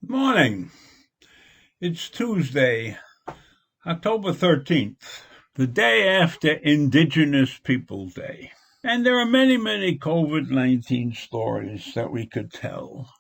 Morning. It's Tuesday, October 13th, the day after Indigenous Peoples Day. And there are many, many COVID-19 stories that we could tell.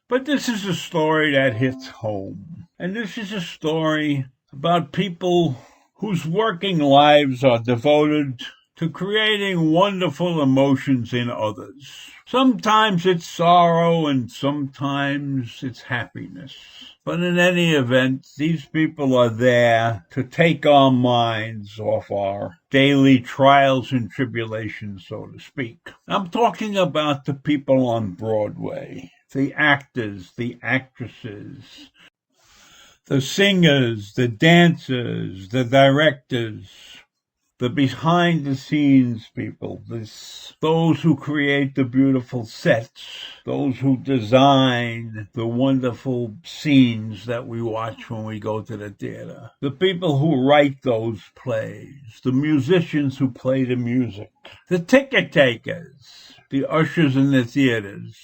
But this is a story that hits home. And this is a story about people whose working lives are devoted to creating wonderful emotions in others. Sometimes it's sorrow and sometimes it's happiness. But in any event, these people are there to take our minds off our daily trials and tribulations, so to speak. I'm talking about the people on Broadway, the actors, the actresses, the singers, the dancers, the directors, the behind-the-scenes people, those who create the beautiful sets, those who design the wonderful scenes that we watch when we go to the theater, the people who write those plays, the musicians who play the music, the ticket takers, the ushers in the theaters,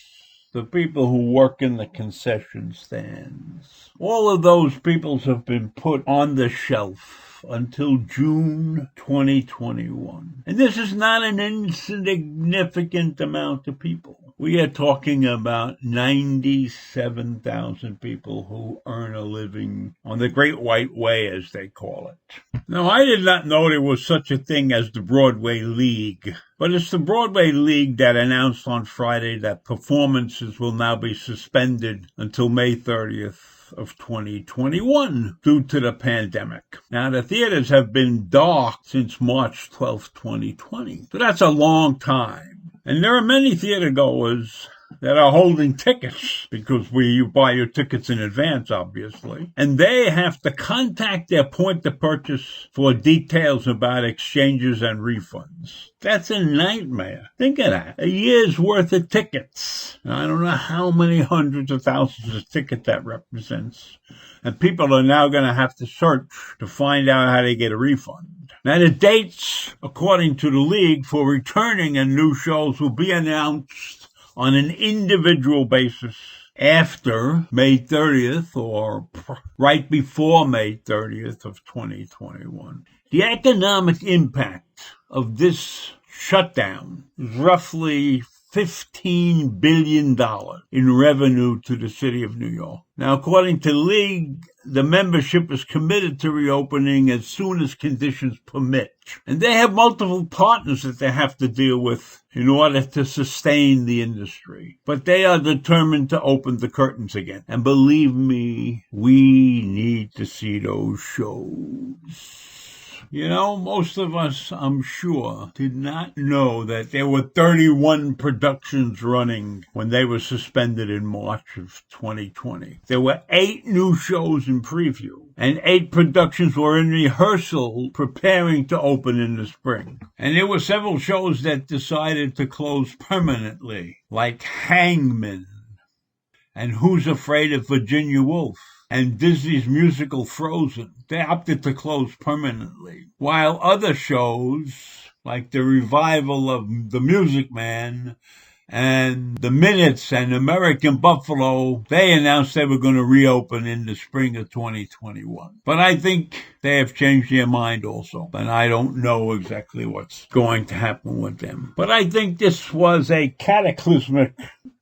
the people who work in the concession stands. All of those people have been put on the shelf until June 2021. And this is not an insignificant amount of people. We are talking about 97,000 people who earn a living on the Great White Way, as they call it. Now, I did not know there was such a thing as the Broadway League, but it's the Broadway League that announced on Friday that performances will now be suspended until May 30th. Of 2021 due to the pandemic. Now, the theaters have been dark since March 12th, 2020. So that's a long time. And there are many theater goers that are holding tickets because you buy your tickets in advance, obviously. And they have to contact their point of purchase for details about exchanges and refunds. That's a nightmare. Think of that. A year's worth of tickets. I don't know how many hundreds of thousands of tickets that represents. And people are now going to have to search to find out how to get a refund. Now, the dates, according to the league, for returning and new shows will be announced on an individual basis after May 30th or right before May 30th of 2021. The economic impact of this shutdown is roughly $15 billion in revenue to the city of New York. Now, according to the league, the membership is committed to reopening as soon as conditions permit. And they have multiple partners that they have to deal with in order to sustain the industry. But they are determined to open the curtains again. And believe me, we need to see those shows. You know, most of us, I'm sure, did not know that there were 31 productions running when they were suspended in March of 2020. There were 8 new shows in preview, and 8 productions were in rehearsal preparing to open in the spring. And there were several shows that decided to close permanently, like Hangman and Who's Afraid of Virginia Woolf, and Disney's musical Frozen. They opted to close permanently, while other shows, like the revival of The Music Man and The Minutes and American Buffalo, they announced they were going to reopen in the spring of 2021. But I think they have changed their mind also, and I don't know exactly what's going to happen with them. But I think this was a cataclysmic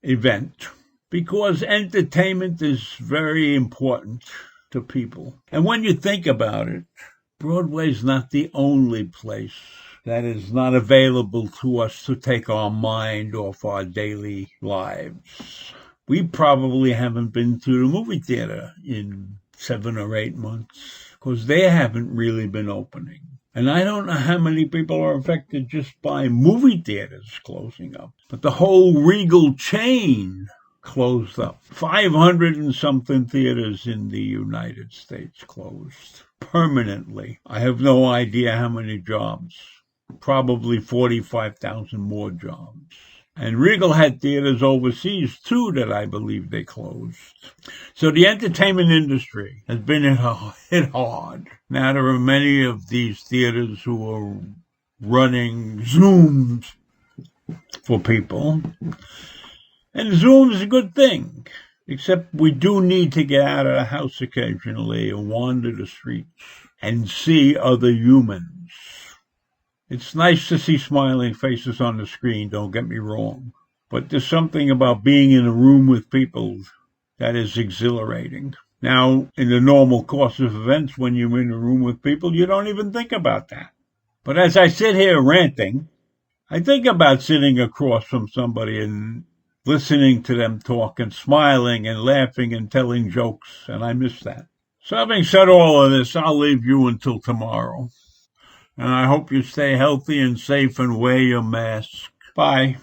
event, because entertainment is very important to people. And when you think about it, Broadway's not the only place that is not available to us to take our mind off our daily lives. We probably haven't been to the movie theater in 7 or 8 months because they haven't really been opening. And I don't know how many people are affected just by movie theaters closing up, but the whole Regal chain closed up. 500 and something theaters in the United States closed permanently. I have no idea how many jobs. Probably 45,000 more jobs. And Regal had theaters overseas, too, that I believe they closed. So the entertainment industry has been hit hard. Now there are many of these theaters who are running Zooms for people. And Zoom is a good thing, except we do need to get out of the house occasionally and wander the streets and see other humans. It's nice to see smiling faces on the screen, don't get me wrong. But there's something about being in a room with people that is exhilarating. Now, in the normal course of events, when you're in a room with people, you don't even think about that. But as I sit here ranting, I think about sitting across from somebody and listening to them talk and smiling and laughing and telling jokes, and I miss that. So having said all of this, I'll leave you until tomorrow. And I hope you stay healthy and safe and wear your mask. Bye.